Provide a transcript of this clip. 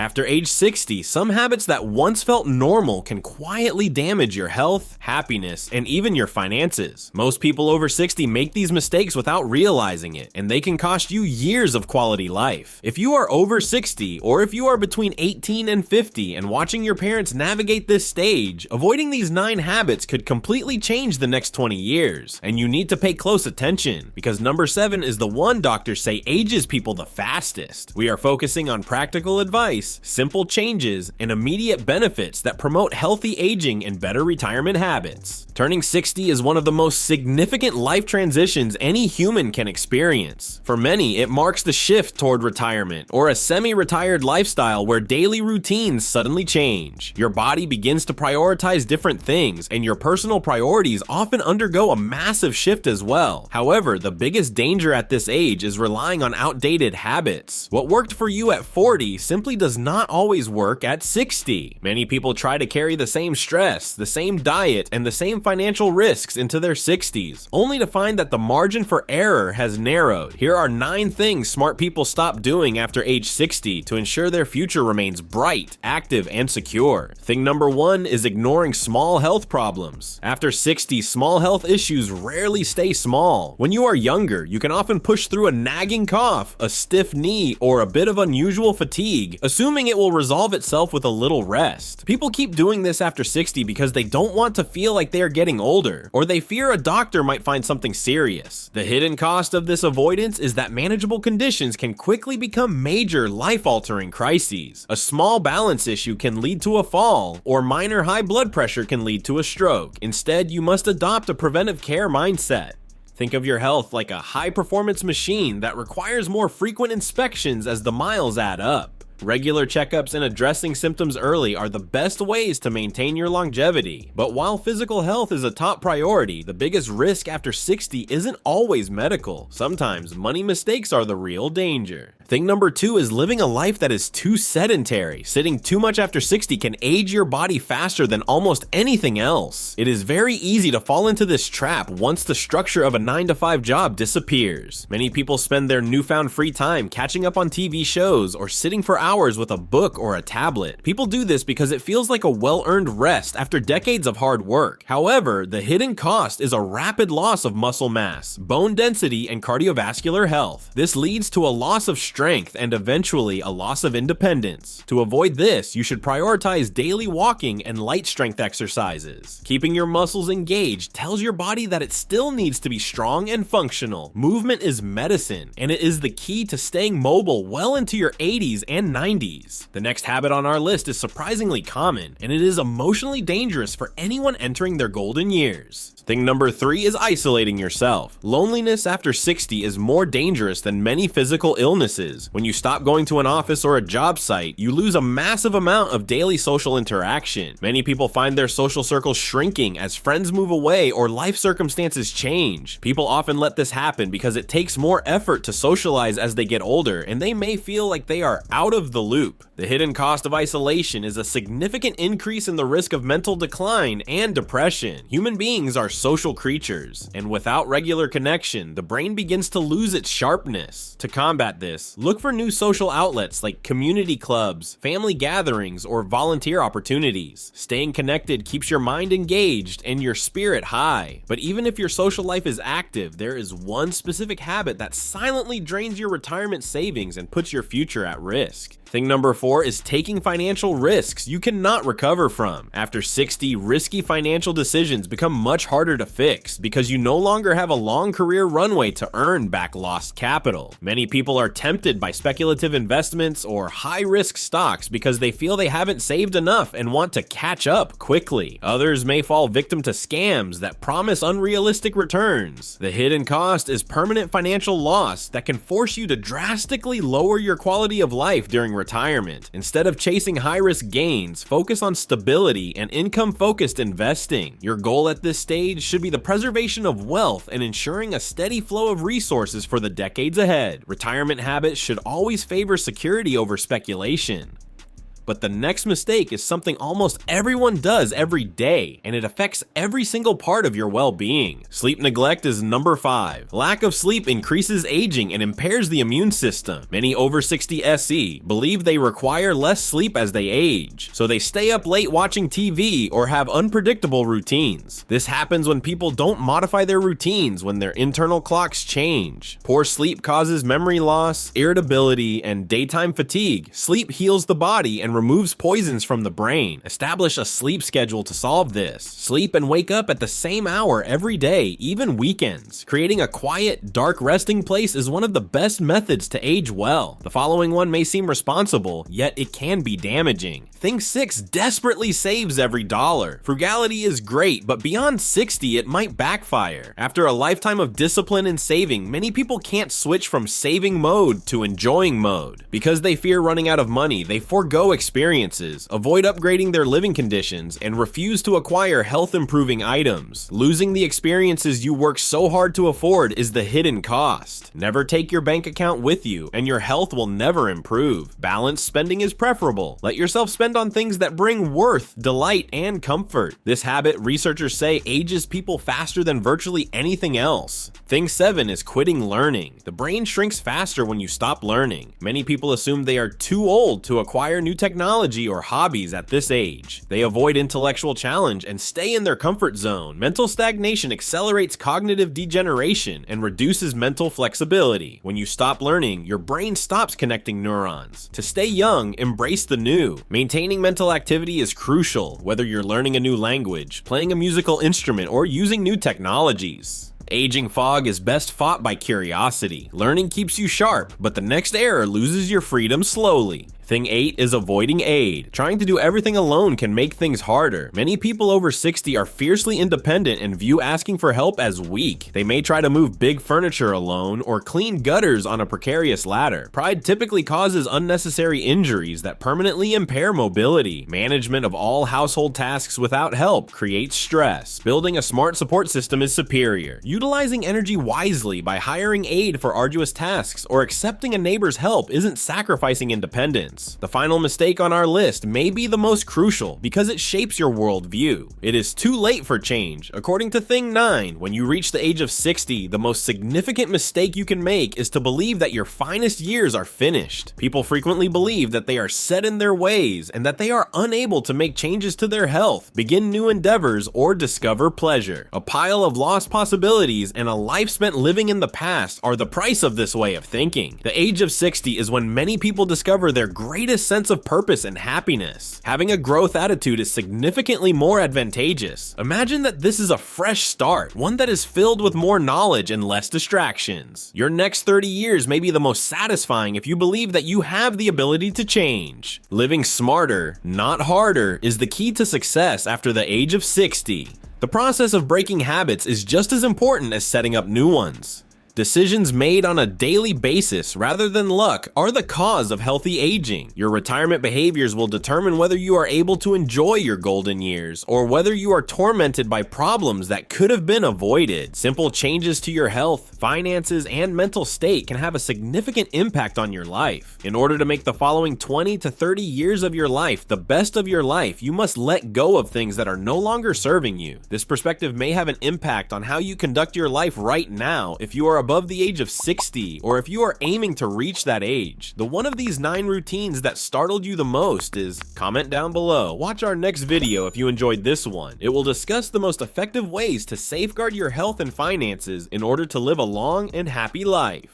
After age 60, some habits that once felt normal can quietly damage your health, happiness, and even your finances. Most people over 60 make these mistakes without realizing it, and they can cost you years of quality life. If you are over 60, or if you are between 18 and 50 and watching your parents navigate this stage, avoiding these 9 habits could completely change the next 20 years, and you need to pay close attention, because number 7 is the one doctors say ages people the fastest. We are focusing on practical advice, simple changes, and immediate benefits that promote healthy aging and better retirement habits. Turning 60 is one of the most significant life transitions any human can experience. For many, it marks the shift toward retirement, or a semi-retired lifestyle where daily routines suddenly change. Your body begins to prioritize different things, and your personal priorities often undergo a massive shift as well. However, the biggest danger at this age is relying on outdated habits. What worked for you at 40 simply does not always work at 60. Many people try to carry the same stress, the same diet, and the same financial risks into their 60s, only to find that the margin for error has narrowed. Here are 9 things smart people stop doing after age 60 to ensure their future remains bright, active, and secure. Thing number 1 is ignoring small health problems. After 60, small health issues rarely stay small. When you are younger, you can often push through a nagging cough, a stiff knee, or a bit of unusual fatigue, assuming it will resolve itself with a little rest. People keep doing this after 60 because they don't want to feel like they are getting older, or they fear a doctor might find something serious. The hidden cost of this avoidance is that manageable conditions can quickly become major life-altering crises. A small balance issue can lead to a fall, or minor high blood pressure can lead to a stroke. Instead, you must adopt a preventive care mindset. Think of your health like a high-performance machine that requires more frequent inspections as the miles add up. Regular checkups and addressing symptoms early are the best ways to maintain your longevity. But while physical health is a top priority, the biggest risk after 60 isn't always medical. Sometimes money mistakes are the real danger. Thing number 2 is living a life that is too sedentary. Sitting too much after 60 can age your body faster than almost anything else. It is very easy to fall into this trap once the structure of a 9-to-5 job disappears. Many people spend their newfound free time catching up on TV shows or sitting for hours with a book or a tablet. People do this because it feels like a well-earned rest after decades of hard work. However, the hidden cost is a rapid loss of muscle mass, bone density, and cardiovascular health. This leads to a loss of strength and eventually a loss of independence. To avoid this, you should prioritize daily walking and light strength exercises. Keeping your muscles engaged tells your body that it still needs to be strong and functional. Movement is medicine, and it is the key to staying mobile well into your 80s and 90s. The next habit on our list is surprisingly common, and it is emotionally dangerous for anyone entering their golden years. Thing number 3 is isolating yourself. Loneliness after 60 is more dangerous than many physical illnesses. When you stop going to an office or a job site, you lose a massive amount of daily social interaction. Many people find their social circles shrinking as friends move away or life circumstances change. People often let this happen because it takes more effort to socialize as they get older, and they may feel like they are out of the loop. The hidden cost of isolation is a significant increase in the risk of mental decline and depression. Human beings are social creatures, and without regular connection, the brain begins to lose its sharpness. To combat this, look for new social outlets like community clubs, family gatherings, or volunteer opportunities. Staying connected keeps your mind engaged and your spirit high. But even if your social life is active, there is one specific habit that silently drains your retirement savings and puts your future at risk. Thing number 4 is taking financial risks you cannot recover from. After 60, risky financial decisions become much harder to fix because you no longer have a long career runway to earn back lost capital. Many people are tempted by speculative investments or high-risk stocks because they feel they haven't saved enough and want to catch up quickly. Others may fall victim to scams that promise unrealistic returns. The hidden cost is permanent financial loss that can force you to drastically lower your quality of life during retirement. Instead of chasing high-risk gains, focus on stability and income-focused investing. Your goal at this stage should be the preservation of wealth and ensuring a steady flow of resources for the decades ahead. Retirement habits should always favor security over speculation. But the next mistake is something almost everyone does every day, and it affects every single part of your well-being. Sleep neglect is number 5. Lack of sleep increases aging and impairs the immune system. Many over 60 SE believe they require less sleep as they age, so they stay up late watching TV or have unpredictable routines. This happens when people don't modify their routines when their internal clocks change. Poor sleep causes memory loss, irritability, and daytime fatigue. Sleep heals the body and removes poisons from the brain. Establish a sleep schedule to solve this. Sleep and wake up at the same hour every day, even weekends. Creating a quiet, dark resting place is one of the best methods to age well. The following one may seem responsible, yet it can be damaging. Thing 6 desperately saves every dollar. Frugality is great, but beyond 60 it might backfire. After a lifetime of discipline and saving, many people can't switch from saving mode to enjoying mode. Because they fear running out of money, they forego experiences, avoid upgrading their living conditions, and refuse to acquire health-improving items. Losing the experiences you work so hard to afford is the hidden cost. Never take your bank account with you, and your health will never improve. Balanced spending is preferable. Let yourself spend on things that bring worth, delight, and comfort. This habit, researchers say, ages people faster than virtually anything else. Thing 7 is quitting learning. The brain shrinks faster when you stop learning. Many people assume they are too old to acquire new technology or hobbies at this age. They avoid intellectual challenge and stay in their comfort zone. Mental stagnation accelerates cognitive degeneration and reduces mental flexibility. When you stop learning, your brain stops connecting neurons. To stay young, embrace the new. Maintaining mental activity is crucial, whether you're learning a new language, playing a musical instrument, or using new technologies. Aging fog is best fought by curiosity. Learning keeps you sharp, but the next error loses your freedom slowly. Thing 8 is avoiding aid. Trying to do everything alone can make things harder. Many people over 60 are fiercely independent and view asking for help as weak. They may try to move big furniture alone or clean gutters on a precarious ladder. Pride typically causes unnecessary injuries that permanently impair mobility. Management of all household tasks without help creates stress. Building a smart support system is superior. Utilizing energy wisely by hiring aid for arduous tasks or accepting a neighbor's help isn't sacrificing independence. The final mistake on our list may be the most crucial because it shapes your worldview. It is too late for change. According to Thing 9, when you reach the age of 60, the most significant mistake you can make is to believe that your finest years are finished. People frequently believe that they are set in their ways and that they are unable to make changes to their health, begin new endeavors, or discover pleasure. A pile of lost possibilities and a life spent living in the past are the price of this way of thinking. The age of 60 is when many people discover their greatest sense of purpose and happiness. Having a growth attitude is significantly more advantageous. Imagine that this is a fresh start, one that is filled with more knowledge and less distractions. Your next 30 years may be the most satisfying if you believe that you have the ability to change. Living smarter, not harder, is the key to success after the age of 60. The process of breaking habits is just as important as setting up new ones. Decisions made on a daily basis rather than luck are the cause of healthy aging. Your retirement behaviors will determine whether you are able to enjoy your golden years or whether you are tormented by problems that could have been avoided. Simple changes to your health, finances, and mental state can have a significant impact on your life. In order to make the following 20 to 30 years of your life the best of your life, you must let go of things that are no longer serving you. This perspective may have an impact on how you conduct your life right now if you are above the age of 60 or if you are aiming to reach that age. The one of these 9 routines that startled you the most is comment down below. Watch our next video if you enjoyed this one. It will discuss the most effective ways to safeguard your health and finances in order to live a long and happy life.